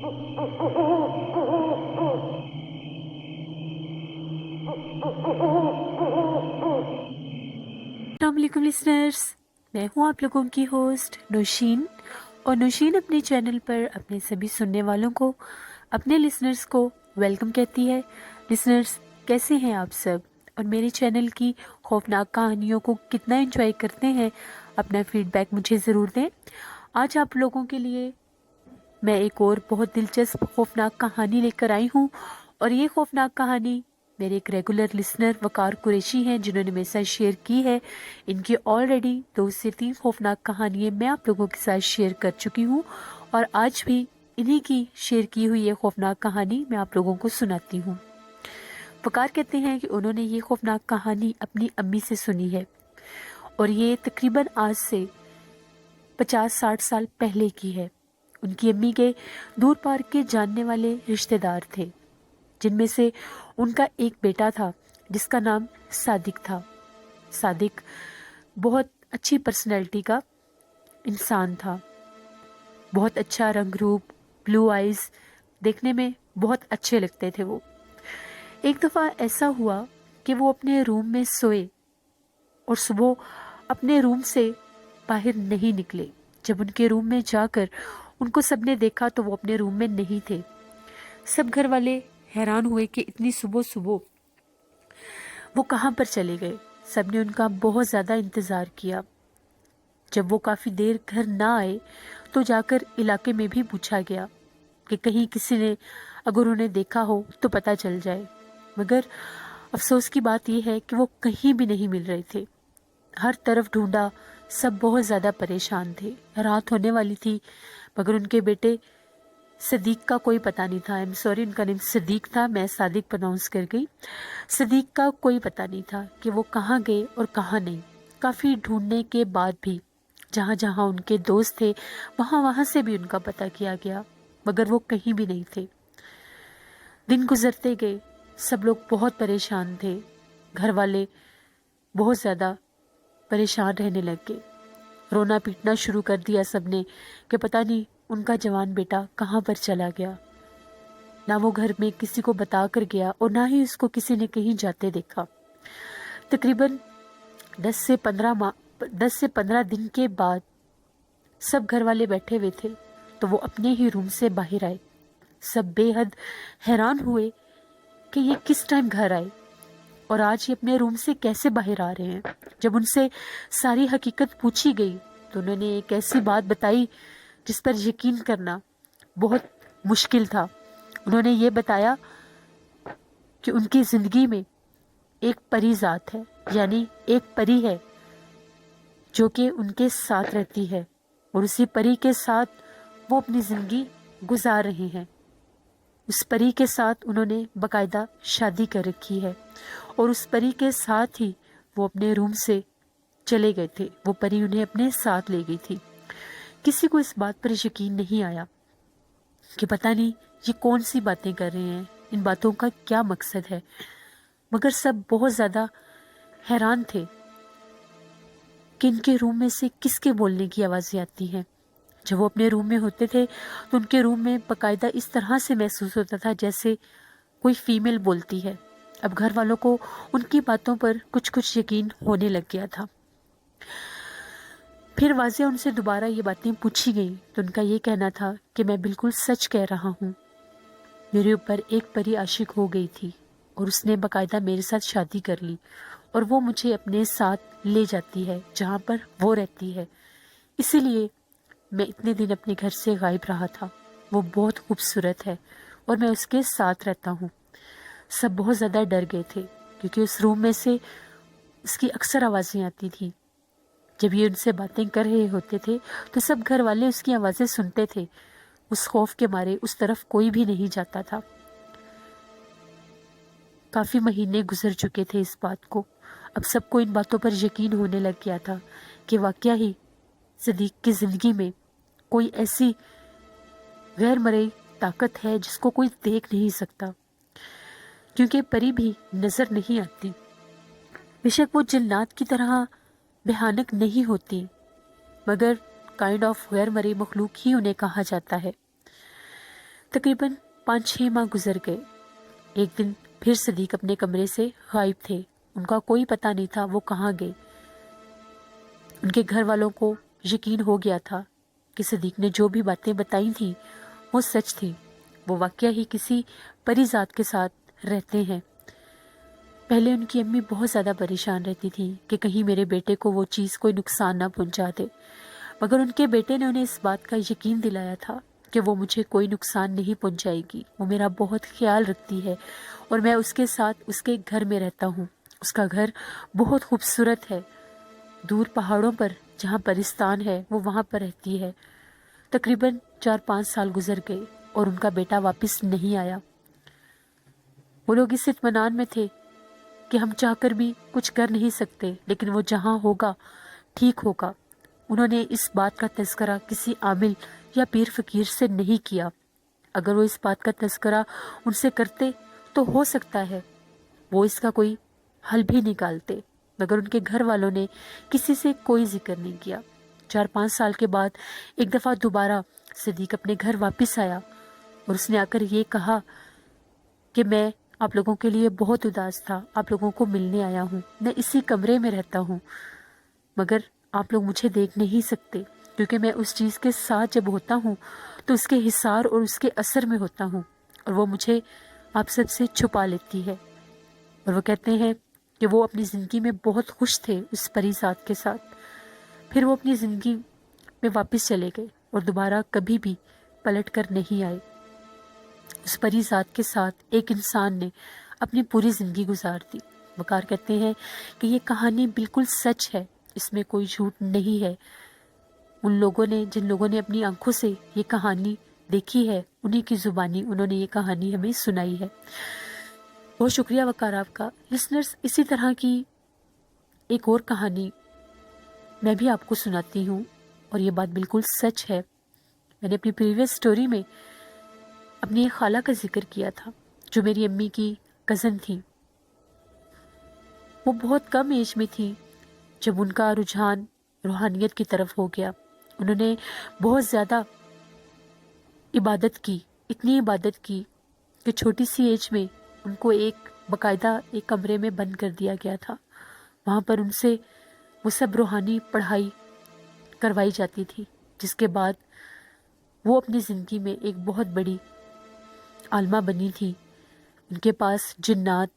अस्सलामुअलैकुम लिसनर्स, मैं हूं आप लोगों की होस्ट नौशीन। और नौशीन अपने चैनल पर अपने सभी सुनने वालों को, अपने लिसनर्स को वेलकम कहती है। लिसनर्स, कैसे हैं आप सब और मेरे चैनल की खौफनाक कहानियों को कितना एंजॉय करते हैं? अपना फीडबैक मुझे ज़रूर दें। आज आप लोगों के लिए मैं एक और बहुत दिलचस्प खौफनाक कहानी लेकर आई हूँ। और ये खौफनाक कहानी मेरे एक रेगुलर लिसनर वकार कुरैशी हैं जिन्होंने मेरे साथ शेयर की है। इनकी ऑलरेडी 2 से 3 खौफनाक कहानियाँ मैं आप लोगों के साथ शेयर कर चुकी हूँ और आज भी इन्हीं की शेयर की हुई ये खौफनाक कहानी मैं आप लोगों को सुनाती हूँ। वकार कहते हैं कि उन्होंने ये खौफनाक कहानी अपनी अम्मी से सुनी है और ये तकरीबन आज से 50-60 साल पहले की है। उनकी अम्मी के दूर पार के जानने वाले रिश्तेदार थे, जिनमें से उनका एक बेटा था जिसका नाम सादिक था। सादिक बहुत अच्छी पर्सनैलिटी का इंसान था, बहुत अच्छा रंग रूप, ब्लू आइज, देखने में बहुत अच्छे लगते थे वो। एक दफ़ा ऐसा हुआ कि वो अपने रूम में सोए और सुबह अपने रूम से बाहर नहीं निकले। जब उनके रूम में जाकर उनको सबने देखा तो वो अपने रूम में नहीं थे। सब घर वाले हैरान हुए कि इतनी सुबह सुबह वो कहाँ पर चले गए। सबने उनका बहुत ज़्यादा इंतज़ार किया। जब वो काफ़ी देर घर ना आए तो जाकर इलाके में भी पूछा गया कि कहीं किसी ने अगर उन्हें देखा हो तो पता चल जाए। मगर अफसोस की बात यह है कि वो कहीं भी नहीं मिल रहे थे। हर तरफ ढूंढा, सब बहुत ज़्यादा परेशान थे। रात होने वाली थी मगर उनके बेटे सदीक का कोई पता नहीं था। आई एम सॉरी, उनका नेम सदीक था, मैं सादिक प्रोनाउंस कर गई। सदीक का कोई पता नहीं था कि वो कहाँ गए और कहाँ नहीं। काफ़ी ढूंढने के बाद भी जहाँ जहाँ उनके दोस्त थे वहाँ वहाँ से भी उनका पता किया गया मगर वो कहीं भी नहीं थे। दिन गुजरते गए, सब लोग बहुत परेशान थे। घर वाले बहुत ज़्यादा परेशान रहने लग गए। रोना पीटना शुरू कर दिया सबने कि पता नहीं उनका जवान बेटा कहाँ पर चला गया। ना वो घर में किसी को बता कर गया और ना ही उसको किसी ने कहीं जाते देखा। तकरीबन 10 से 15 दिन के बाद सब घर वाले बैठे हुए थे तो वो अपने ही रूम से बाहर आए। सब बेहद हैरान हुए कि ये किस टाइम घर आए और आज ये अपने रूम से कैसे बाहर आ रहे हैं। जब उनसे सारी हकीकत पूछी गई तो उन्होंने एक ऐसी बात बताई जिस पर यकीन करना बहुत मुश्किल था। उन्होंने ये बताया कि उनकी ज़िंदगी में एक परी ज़ात है, यानी एक परी है जो कि उनके साथ रहती है और उसी परी के साथ वो अपनी ज़िंदगी गुजार रहे हैं। उस परी के साथ उन्होंने बाकायदा शादी कर रखी है और उस परी के साथ ही वो अपने रूम से चले गए थे। वो परी उन्हें अपने साथ ले गई थी। किसी को इस बात पर यकीन नहीं आया कि पता नहीं ये कौन सी बातें कर रहे हैं, इन बातों का क्या मकसद है। मगर सब बहुत ज़्यादा हैरान थे कि इनके रूम में से किसके बोलने की आवाज़ें आती हैं। जब वो अपने रूम में होते थे तो उनके रूम में बाकायदा इस तरह से महसूस होता था जैसे कोई फीमेल बोलती है। अब घर वालों को उनकी बातों पर कुछ कुछ यकीन होने लग गया था। फिर वाज़े उनसे दोबारा ये बातें पूछी गई तो उनका ये कहना था कि मैं बिल्कुल सच कह रहा हूँ, मेरे ऊपर एक परी आशिक हो गई थी और उसने बाकायदा मेरे साथ शादी कर ली और वो मुझे अपने साथ ले जाती है जहाँ पर वो रहती है। इसीलिए मैं इतने दिन अपने घर से गायब रहा था। वो बहुत खूबसूरत है और मैं उसके साथ रहता हूँ। सब बहुत ज़्यादा डर गए थे क्योंकि उस रूम में से उसकी अक्सर आवाज़ें आती थी। जब ये उनसे बातें कर रहे होते थे तो सब घर वाले उसकी आवाज़ें सुनते थे। उस खौफ के मारे उस तरफ कोई भी नहीं जाता था। काफ़ी महीने गुजर चुके थे इस बात को। अब सबको इन बातों पर यकीन होने लग गया था कि वाकया ही सदीक की ज़िंदगी में कोई ऐसी गैर मरई ताकत है जिसको कोई देख नहीं सकता, क्योंकि परी भी नज़र नहीं आती। बेशक वो जिन्नात की तरह भयानक नहीं होती मगर काइंड ऑफ गैर मरई मखलूक ही उन्हें कहा जाता है। तकरीबन 5-6 माह गुजर गए। एक दिन फिर सदीक अपने कमरे से गायब थे। उनका कोई पता नहीं था वो कहाँ गए। उनके घर वालों को यकीन हो गया था कि सदीक ने जो भी बातें बताई थी वो सच थी। वो वाकया ही किसी परिजात के साथ रहते हैं। पहले उनकी अम्मी बहुत ज़्यादा परेशान रहती थी कि कहीं मेरे बेटे को वो चीज़ कोई नुकसान ना पहुंचा दे, मगर उनके बेटे ने उन्हें इस बात का यकीन दिलाया था कि वो मुझे कोई नुकसान नहीं पहुंचाएगी। वो मेरा बहुत ख्याल रखती है और मैं उसके साथ उसके घर में रहता हूँ। उसका घर बहुत खूबसूरत है, दूर पहाड़ों पर जहाँ परिस्तान है वो वहाँ पर रहती है। तकरीबन 4-5 साल गुजर गए और उनका बेटा वापस नहीं आया। वो लोग इस इत्मीनान में थे कि हम चाहकर भी कुछ कर नहीं सकते, लेकिन वो जहाँ होगा ठीक होगा। उन्होंने इस बात का तज़किरा किसी आमिल या पीर फकीर से नहीं किया। अगर वो इस बात का तज़किरा उनसे करते तो हो सकता है वो इसका कोई हल भी निकालते, मगर उनके घर वालों ने किसी से कोई जिक्र नहीं किया। 4-5 साल के बाद एक दफ़ा दोबारा सदीक अपने घर वापस आया और उसने आकर ये कहा कि मैं आप लोगों के लिए बहुत उदास था, आप लोगों को मिलने आया हूँ। मैं इसी कमरे में रहता हूँ, मगर आप लोग मुझे देख नहीं सकते क्योंकि मैं उस चीज़ के साथ जब होता हूँ तो उसके हिसार और उसके असर में होता हूँ और वो मुझे आप सबसे छुपा लेती है। और वो कहते हैं कि वो अपनी ज़िंदगी में बहुत खुश थे उस परिजात के साथ। फिर वो अपनी ज़िंदगी में वापस चले गए और दोबारा कभी भी पलट कर नहीं आए। उस परिजात के साथ एक इंसान ने अपनी पूरी ज़िंदगी गुजार दी। वकार कहते हैं कि ये कहानी बिल्कुल सच है, इसमें कोई झूठ नहीं है। उन लोगों ने जिन लोगों ने अपनी आंखों से ये कहानी देखी है, उन्हीं की ज़ुबानी उन्होंने ये कहानी हमें सुनाई है। बहुत शुक्रिया वकार आपका। लिसनर्स, इसी तरह की एक और कहानी मैं भी आपको सुनाती हूँ और ये बात बिल्कुल सच है। मैंने अपनी प्रीवियस स्टोरी में अपनी एक खाला का जिक्र किया था जो मेरी अम्मी की कज़न थी। वो बहुत कम एज में थी जब उनका रुझान रूहानियत की तरफ हो गया। उन्होंने बहुत ज़्यादा इबादत की, इतनी इबादत की कि छोटी सी एज में उनको एक बाकायदा एक कमरे में बंद कर दिया गया था। वहाँ पर उनसे वो सब रूहानी पढ़ाई करवाई जाती थी, जिसके बाद वो अपनी ज़िंदगी में एक बहुत बड़ी आलमा बनी थी। उनके पास जिन्नात,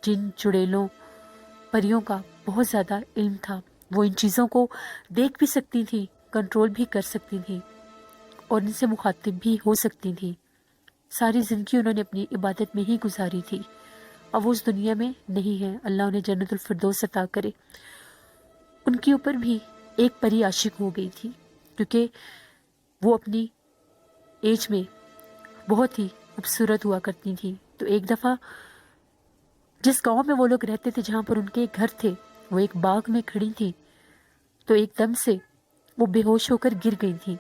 जिन, चुड़ैलों, परियों का बहुत ज़्यादा इल्म था। वो इन चीज़ों को देख भी सकती थी, कंट्रोल भी कर सकती थी और इनसे मुखातिब भी हो सकती थी। सारी ज़िंदगी उन्होंने अपनी इबादत में ही गुजारी थी। अब वो उस दुनिया में नहीं है, अल्लाह उन्हें जन्नतुल फिरदौस अता करे। उनके ऊपर भी एक परी आशिक हो गई थी क्योंकि वो अपनी एज में बहुत ही खूबसूरत हुआ करती थी। तो एक दफ़ा जिस गांव में वो लोग रहते थे, जहाँ पर उनके घर थे, वो एक बाग में खड़ी थी तो एकदम से वो बेहोश होकर गिर गई थी।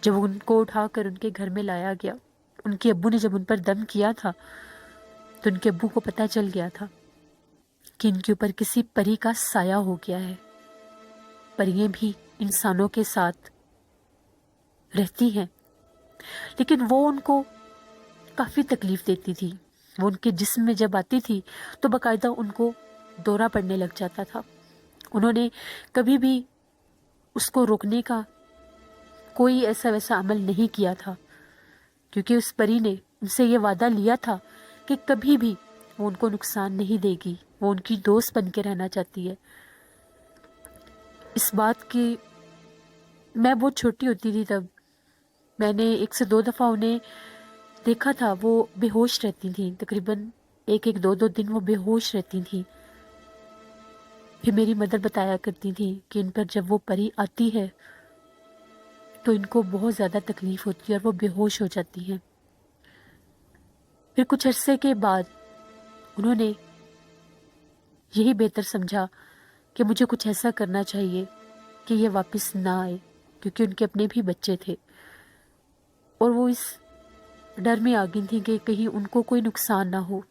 जब उनको उठाकर उनके घर में लाया गया, उनके अब्बू ने जब उन पर दम किया था तो उनके अब्बू को पता चल गया था कि इनके ऊपर किसी परी का साया हो गया है। परियां भी इंसानों के साथ रहती हैं, लेकिन वो उनको काफ़ी तकलीफ देती थी। वो उनके जिस्म में जब आती थी तो बाकायदा उनको दौरा पड़ने लग जाता था। उन्होंने कभी भी उसको रोकने का कोई ऐसा वैसा अमल नहीं किया था क्योंकि उस परी ने उनसे ये वादा लिया था कि कभी भी वो उनको नुकसान नहीं देगी, वो उनकी दोस्त बन के रहना चाहती है। इस बात की मैं बहुत छोटी होती थी तब मैंने 1 से 2 दफ़ा उन्हें देखा था। वो बेहोश रहती थी, तकरीबन 1-2 दिन वो बेहोश रहती थी। फिर मेरी मदर बताया करती थी कि इन पर जब वो परी आती है तो इनको बहुत ज़्यादा तकलीफ़ होती है और वो बेहोश हो जाती हैं। फिर कुछ अरसे के बाद उन्होंने यही बेहतर समझा कि मुझे कुछ ऐसा करना चाहिए कि ये वापस ना आए, क्योंकि उनके अपने भी बच्चे थे और वो इस डर में आ गई थी कि कहीं उनको कोई नुकसान ना हो।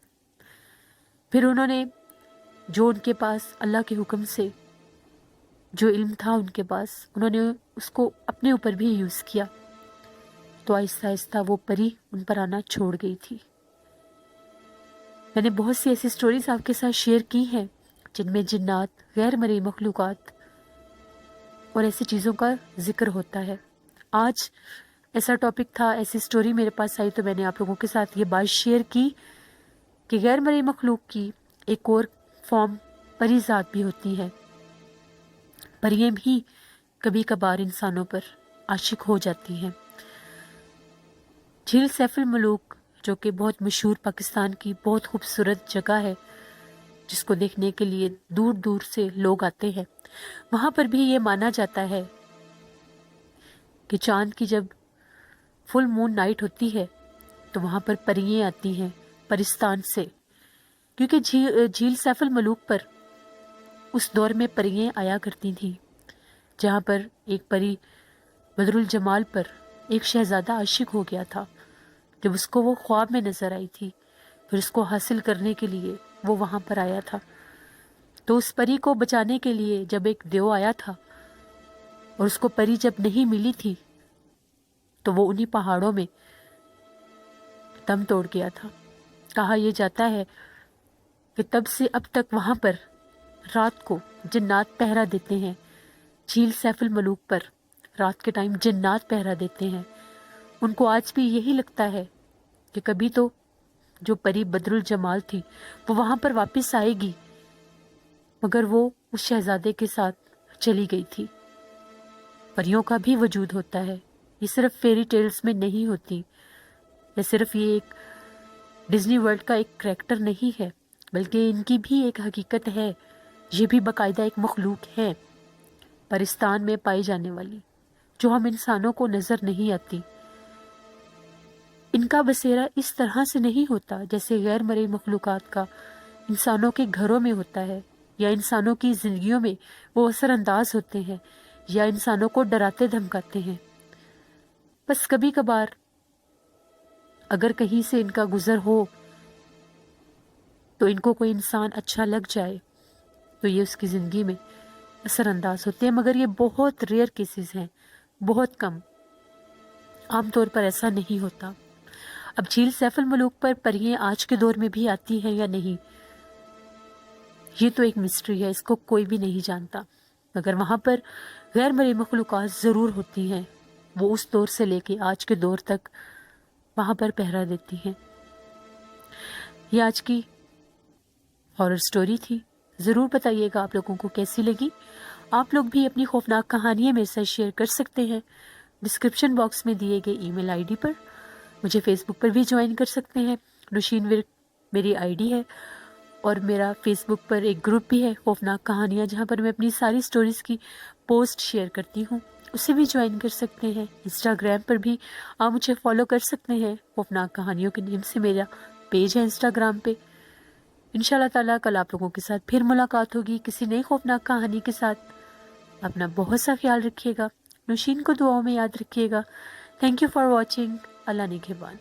फिर उन्होंने जो उनके पास अल्लाह के हुक्म से जो इल्म था उनके पास, उन्होंने उसको अपने ऊपर भी यूज़ किया। तो आहिस्ता आहिस्ता वो परी उन पर आना छोड़ गई थी। मैंने बहुत सी ऐसी स्टोरीज आपके साथ शेयर की हैं जिनमें जिन्नात, गैर मरई मखलूक़ात और ऐसी चीज़ों का जिक्र होता है। आज ऐसा टॉपिक था, ऐसी स्टोरी मेरे पास आई तो मैंने आप लोगों के साथ ये बात शेयर की कि गैर मरई मखलूक की एक और फॉर्म परी ज़ात भी होती है। परियां भी कभी कभार इंसानों पर आशिक हो जाती हैं। झील सैफुल मलूक, जो कि बहुत मशहूर पाकिस्तान की बहुत खूबसूरत जगह है जिसको देखने के लिए दूर दूर से लोग आते हैं, वहाँ पर भी ये माना जाता है कि चांद की जब फुल मून नाइट होती है तो वहाँ पर परियां आती हैं परिस्तान से, क्योंकि झील सैफुल मलूक पर उस दौर में परियां आया करती थीं, जहाँ पर एक परी बदरुल जमाल पर एक शहजादा आशिक हो गया था। जब उसको वो ख्वाब में नजर आई थी, फिर उसको हासिल करने के लिए वो वहाँ पर आया था। तो उस परी को बचाने के लिए जब एक देव आया था और उसको परी जब नहीं मिली थी तो वो उन्हीं पहाड़ों में दम तोड़ गया था। कहा यह जाता है कि तब से अब तक वहाँ पर रात को जिन्नात पहरा देते हैं। झील सैफुल मलूक पर रात के टाइम जिन्नात पहरा देते हैं। उनको आज भी यही लगता है कि कभी तो जो परी बदरुल जमाल थी वो वहाँ पर वापस आएगी, मगर वो उस शहजादे के साथ चली गई थी। परियों का भी वजूद होता है, ये सिर्फ फेरी टेल्स में नहीं होती, या सिर्फ ये एक डिज्नी वर्ल्ड का एक करैक्टर नहीं है, बल्कि इनकी भी एक हकीकत है। ये भी बाकायदा एक मखलूक है परिस्तान में पाई जाने वाली, जो हम इंसानों को नजर नहीं आती। इनका बसेरा इस तरह से नहीं होता जैसे गैर मरई मखलूकात का इंसानों के घरों में होता है, या इंसानों की जिंदगियों में वो असरअंदाज होते हैं, या इंसानों को डराते धमकाते हैं। बस कभी कभार अगर कहीं से इनका गुजर हो तो इनको कोई इंसान अच्छा लग जाए तो ये उसकी ज़िंदगी में असरअंदाज होते हैं, मगर ये बहुत रेयर केसेस हैं, बहुत कम। आमतौर पर ऐसा नहीं होता। अब झील सैफुल मलूक पर परियां आज के दौर में भी आती हैं या नहीं, ये तो एक मिस्ट्री है, इसको कोई भी नहीं जानता। मगर वहाँ पर गैर मरई मखलूक़ात ज़रूर होती हैं, वो उस दौर से लेके आज के दौर तक वहाँ पर पहरा देती हैं। ये आज की हॉरर स्टोरी थी। ज़रूर बताइएगा आप लोगों को कैसी लगी। आप लोग भी अपनी खौफनाक कहानियाँ मेरे साथ शेयर कर सकते हैं डिस्क्रिप्शन बॉक्स में दिए गए ईमेल आईडी पर। मुझे फेसबुक पर भी ज्वाइन कर सकते हैं, नौशीन विर्क मेरी आईडी है, और मेरा फेसबुक पर एक ग्रुप भी है खौफनाक कहानियाँ, जहाँ पर मैं अपनी सारी स्टोरीज़ की पोस्ट शेयर करती हूँ, उसे भी ज्वाइन कर सकते हैं। इंस्टाग्राम पर भी आप मुझे फॉलो कर सकते हैं, खौफनाक कहानियों के नेम से मेरा पेज है इंस्टाग्राम पे। इंशाल्लाह ताला कल आप लोगों के साथ फिर मुलाकात होगी किसी नई खौफनाक कहानी के साथ। अपना बहुत सा ख्याल रखिएगा, नौशीन को दुआओं में याद रखिएगा। Thank you for watching. अल्लाह निगहबान।